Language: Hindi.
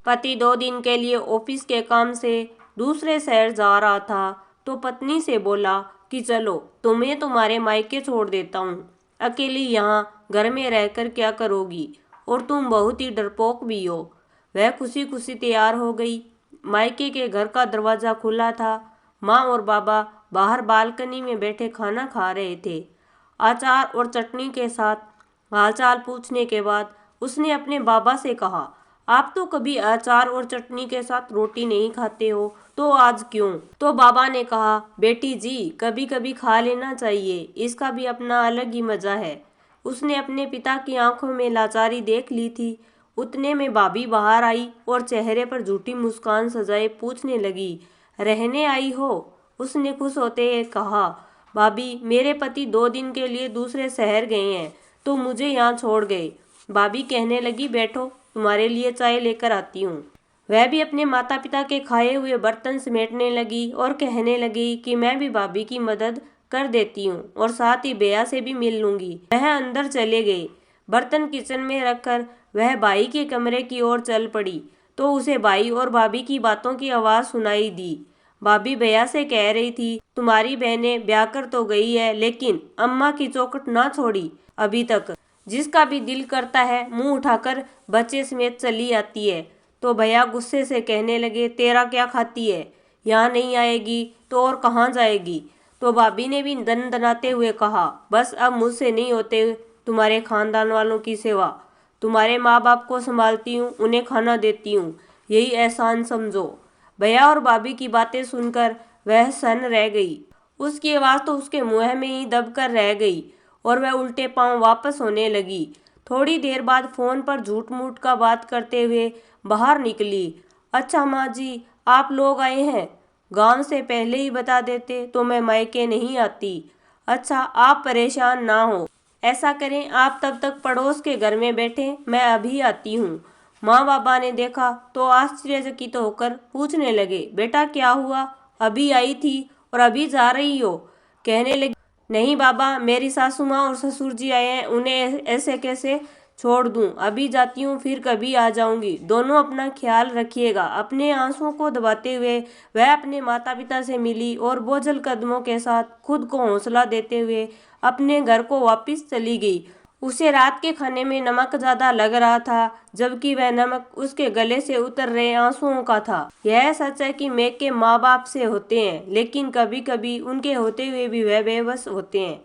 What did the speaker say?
पति 2 दिन के लिए ऑफिस के काम से दूसरे शहर जा रहा था तो पत्नी से बोला कि चलो तुम्हें तुम्हारे मायके छोड़ देता हूँ। अकेली यहाँ घर में रहकर क्या करोगी, और तुम बहुत ही डरपोक भी हो। वह खुशी खुशी तैयार हो गई। मायके के घर का दरवाजा खुला था। माँ और बाबा बाहर बालकनी में बैठे खाना खा रहे थे। अचार और चटनी के साथ हालचाल पूछने के बाद उसने अपने बाबा से कहा, आप तो कभी अचार और चटनी के साथ रोटी नहीं खाते हो, तो आज क्यों? तो बाबा ने कहा, बेटी जी कभी कभी खा लेना चाहिए, इसका भी अपना अलग ही मजा है। उसने अपने पिता की आंखों में लाचारी देख ली थी। उतने में भाभी बाहर आई और चेहरे पर झूठी मुस्कान सजाए पूछने लगी, रहने आई हो? उसने खुश होते हुए कहा, भाभी मेरे पति 2 दिन के लिए दूसरे शहर गए हैं तो मुझे यहाँ छोड़ गए। भाभी कहने लगी, बैठो तुम्हारे लिए चाय लेकर आती हूँ। वह भी अपने माता पिता के खाए हुए बर्तन समेटने लगी और कहने लगी कि मैं भी भाभी की मदद कर देती हूँ और साथ ही बेया से भी मिल लूंगी। वह अंदर चले गए। बर्तन किचन में रखकर वह भाई के कमरे की ओर चल पड़ी तो उसे भाई और भाभी की बातों की आवाज़ सुनाई दी। भाभी भैया से कह रही थी, तुम्हारी बहनें ब्याह कर तो गई है लेकिन अम्मा की चौखट ना छोड़ी अभी तक। जिसका भी दिल करता है मुंह उठाकर बच्चे समेत चली आती है। तो भैया गुस्से से कहने लगे, तेरा क्या खाती है, यहाँ नहीं आएगी तो और कहाँ जाएगी? तो भाभी ने भी दनाते हुए कहा, बस अब मुझसे नहीं होते तुम्हारे खानदान वालों की सेवा। तुम्हारे माँ बाप को संभालती हूँ, उन्हें खाना देती हूँ, यही एहसान समझो। भैया और भाभी की बातें सुनकर वह सन्न रह गई। उसकी आवाज़ तो उसके मुंह में ही दबकर रह गई और वह उल्टे पांव वापस होने लगी। थोड़ी देर बाद फोन पर झूठ मूठ का बात करते हुए बाहर निकली। अच्छा माँ जी, आप लोग आए हैं, गांव से पहले ही बता देते तो मैं मायके नहीं आती। अच्छा आप परेशान ना हो, ऐसा करें आप तब तक पड़ोस के घर में बैठे, मैं अभी आती हूँ। माँ बाबा ने देखा तो आश्चर्यचकित होकर पूछने लगे, बेटा क्या हुआ, अभी आई थी और अभी जा रही हो? कहने लगी, नहीं बाबा मेरी सासू माँ और ससुर जी आए हैं, उन्हें ऐसे कैसे छोड़ दूं, अभी जाती हूँ फिर कभी आ जाऊंगी, दोनों अपना ख्याल रखिएगा। अपने आंसुओं को दबाते हुए वह अपने माता पिता से मिली और बोझल कदमों के साथ खुद को हौसला देते हुए अपने घर को वापस चली गई। उसे रात के खाने में नमक ज्यादा लग रहा था जबकि वह नमक उसके गले से उतर रहे आंसुओं का था। यह सच है कि मेघ के माँ बाप से होते हैं लेकिन कभी कभी उनके होते हुए भी वह बेबस होते हैं।